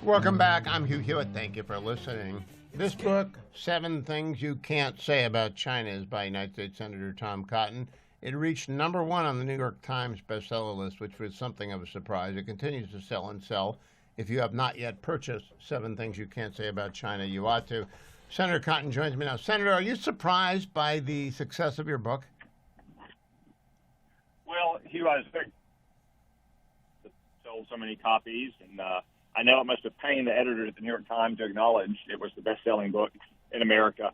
Welcome back. I'm Hugh Hewitt. Thank you for listening. This book, 7 Things You Can't Say About China, is by United States Senator Tom Cotton. It reached number 1 on the New York Times bestseller list, which was something of a surprise. It continues to sell and sell. If you have not yet purchased 7 Things You Can't Say About China, you ought to. Senator Cotton joins me now. Senator, are you surprised by the success of your book? Well, Hugh, I was very sold so many copies, and I know it must have pained the editor at the New York Times to acknowledge it was the best-selling book in America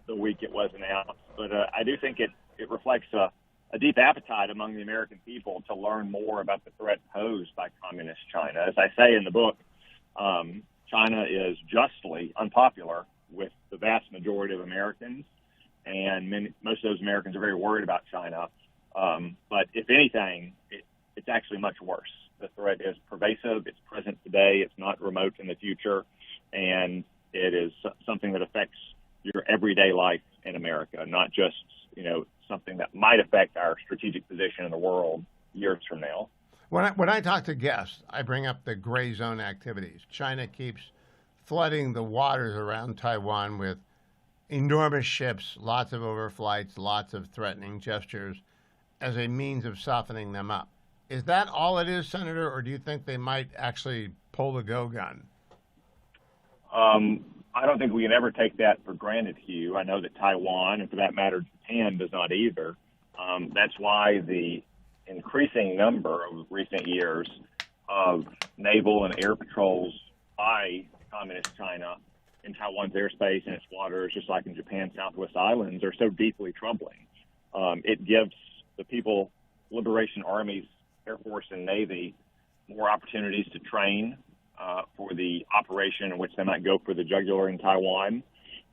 the week it was announced. But I do think it reflects a deep appetite among the American people to learn more about the threat posed by communist China. As I say in the book, China is justly unpopular with the vast majority of Americans, and most of those Americans are very worried about China. But if anything, it's actually much worse. The threat is pervasive. It's present today. It's not remote in the future. And it is something that affects your everyday life in America, not just, something that might affect our strategic position in the world years from now. When I talk to guests, I bring up the gray zone activities. China keeps flooding the waters around Taiwan with enormous ships, lots of overflights, lots of threatening gestures as a means of softening them up. Is that all it is, Senator, or do you think they might actually pull the go gun? I don't think we can ever take that for granted, Hugh. I know that Taiwan, and for that matter, Japan, does not either. That's why the increasing number of recent years of naval and air patrols by Communist China in Taiwan's airspace and its waters, just like in Japan's Southwest Islands, are so deeply troubling. It gives the People Liberation Army's Air Force and Navy more opportunities to train for the operation in which they might go for the jugular in Taiwan.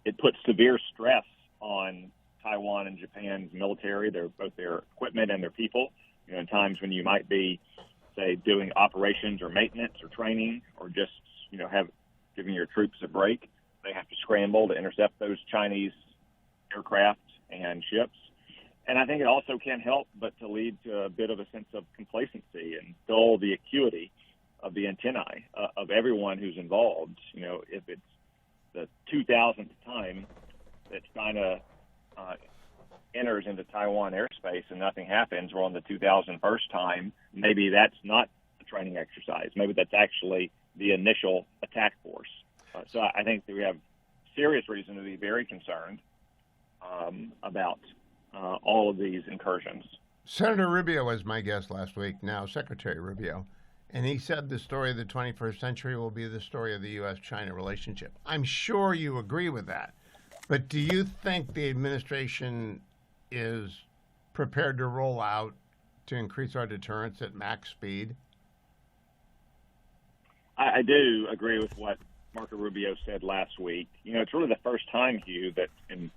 It puts severe stress on Taiwan and Japan's military, both their equipment and their people. In times when you might be, say, doing operations or maintenance or training, or just giving your troops a break, they have to scramble to intercept those Chinese aircraft and ships. And I think it also can't help but to lead to a bit of a sense of complacency and dull the acuity of the antennae of everyone who's involved. If it's the 2000th time that China enters into Taiwan airspace and nothing happens, or on the 2001st time, maybe that's not a training exercise. Maybe that's actually the initial attack force. So I think that we have serious reason to be very concerned about all of these incursions. Senator Rubio was my guest last week, now Secretary Rubio, and he said the story of the 21st century will be the story of the U.S.-China relationship. I'm sure you agree with that, but do you think the administration is prepared to roll out to increase our deterrence at max speed? I do agree with what Marco Rubio said last week. It's really the first time, Hugh, that in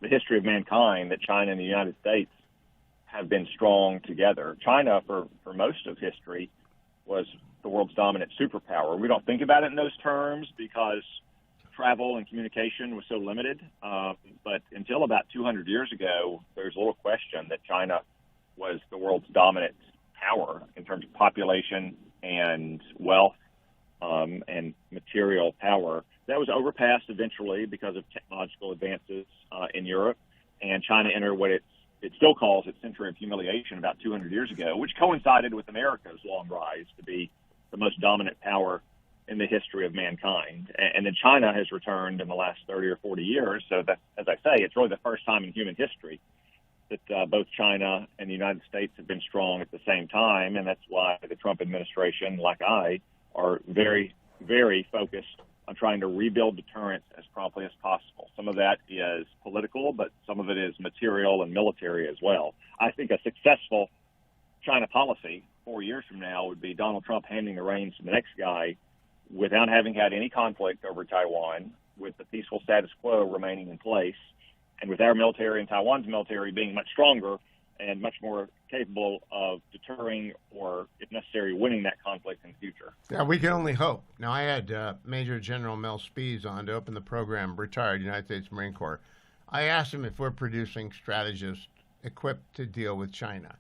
the history of mankind that China and the United States have been strong together. China, for most of history, was the world's dominant superpower. We don't think about it in those terms because travel and communication was so limited. But until about 200 years ago, there's little question that China was the world's dominant power in terms of population and wealth and material power. That was overpassed eventually because of technological advances in Europe, and China entered what it still calls its century of humiliation about 200 years ago, which coincided with America's long rise to be the most dominant power in the history of mankind. And then China has returned in the last 30 or 40 years. So that, as I say, it's really the first time in human history that both China and the United States have been strong at the same time. And that's why the Trump administration, like I, are very, very focused on trying to rebuild deterrence as promptly as possible. Some of that is political, but some of it is material and military as well. I think a successful China policy 4 years from now would be Donald Trump handing the reins to the next guy without having had any conflict over Taiwan, with the peaceful status quo remaining in place, and with our military and Taiwan's military being much stronger and much more capable of deterring or, if necessary, winning that conflict in the future. Yeah, we can only hope. Now, I had Major General Mel Spees on to open the program, retired United States Marine Corps. I asked him if we're producing strategists equipped to deal with China.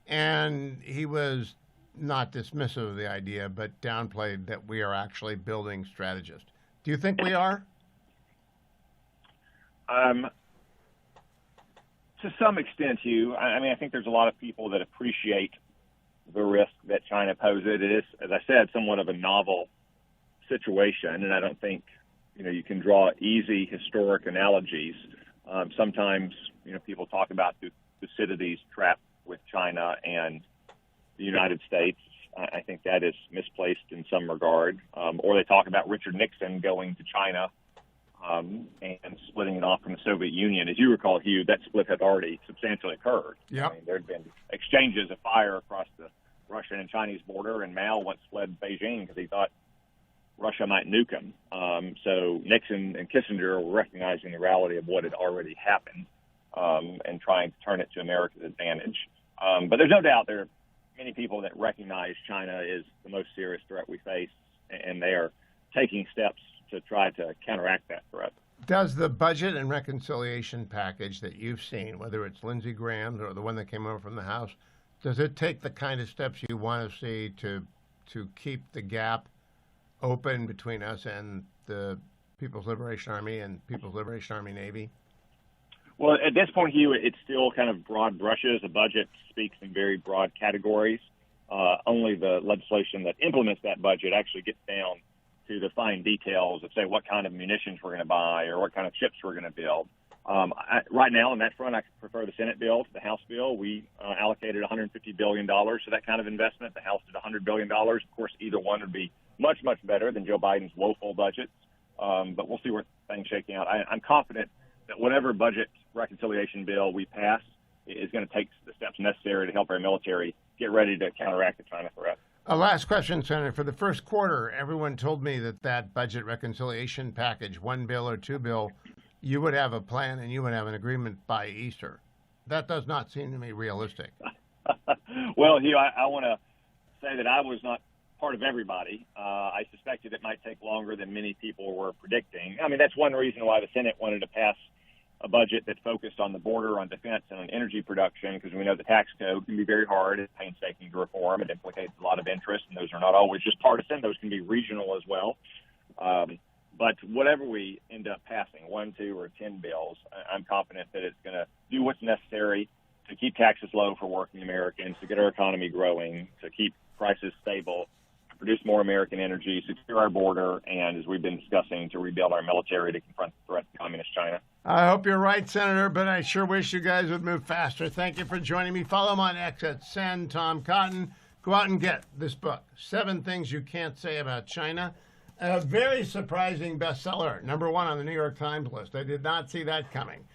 And he was not dismissive of the idea, but downplayed that we are actually building strategists. Do you think we are? To some extent, Hugh. I mean, I think there's a lot of people that appreciate the risk that China poses. It is, as I said, somewhat of a novel situation, and I don't think you can draw easy historic analogies. Sometimes people talk about Thucydides' trap with China and the United States. I think that is misplaced in some regard. Or they talk about Richard Nixon going to China and splitting it off from the Soviet Union. As you recall, Hugh, that split had already substantially occurred. Yep. I mean, there had been exchanges of fire across the Russian and Chinese border, and Mao once fled Beijing because he thought Russia might nuke him. So Nixon and Kissinger were recognizing the reality of what had already happened and trying to turn it to America's advantage. But there's no doubt there are many people that recognize China is the most serious threat we face, and they are taking steps to try to counteract that threat. Does the budget and reconciliation package that you've seen, whether it's Lindsey Graham's or the one that came over from the House, does it take the kind of steps you want to see to keep the gap open between us and the People's Liberation Army and People's Liberation Army Navy? Well, at this point, Hugh, it's still kind of broad brushes. The budget speaks in very broad categories. Only the legislation that implements that budget actually gets down to the fine details of, say, what kind of munitions we're going to buy or what kind of ships we're going to build. Right now, on that front, I prefer the Senate bill to the House bill. We allocated $150 billion to that kind of investment. The House did $100 billion. Of course, either one would be much, much better than Joe Biden's woeful budget. But we'll see where things shake out. I'm confident that whatever budget reconciliation bill we pass is going to take the steps necessary to help our military get ready to counteract the China threat. A last question, Senator. For the first quarter, everyone told me that budget reconciliation package, one bill or two bill, you would have a plan and you would have an agreement by Easter. That does not seem to me realistic. Well, Hugh, I want to say that I was not part of everybody. I suspected it might take longer than many people were predicting. I mean, that's one reason why the Senate wanted to pass a budget that focused on the border, on defense, and on energy production, because we know the tax code can be very hard. It's painstaking to reform. It implicates a lot of interest, and those are not always just partisan. Those can be regional as well. But whatever we end up passing, 1, 2, or 10 bills, I'm confident that it's going to do what's necessary to keep taxes low for working Americans, to get our economy growing, to keep prices stable, to produce more American energy, secure our border, and, as we've been discussing, to rebuild our military to confront the threat of communist China. I hope you're right, Senator, but I sure wish you guys would move faster. Thank you for joining me. Follow him on X at @SendTomCotton. Go out and get this book, 7 Things You Can't Say About China. A very surprising bestseller, #1 on the New York Times list. I did not see that coming.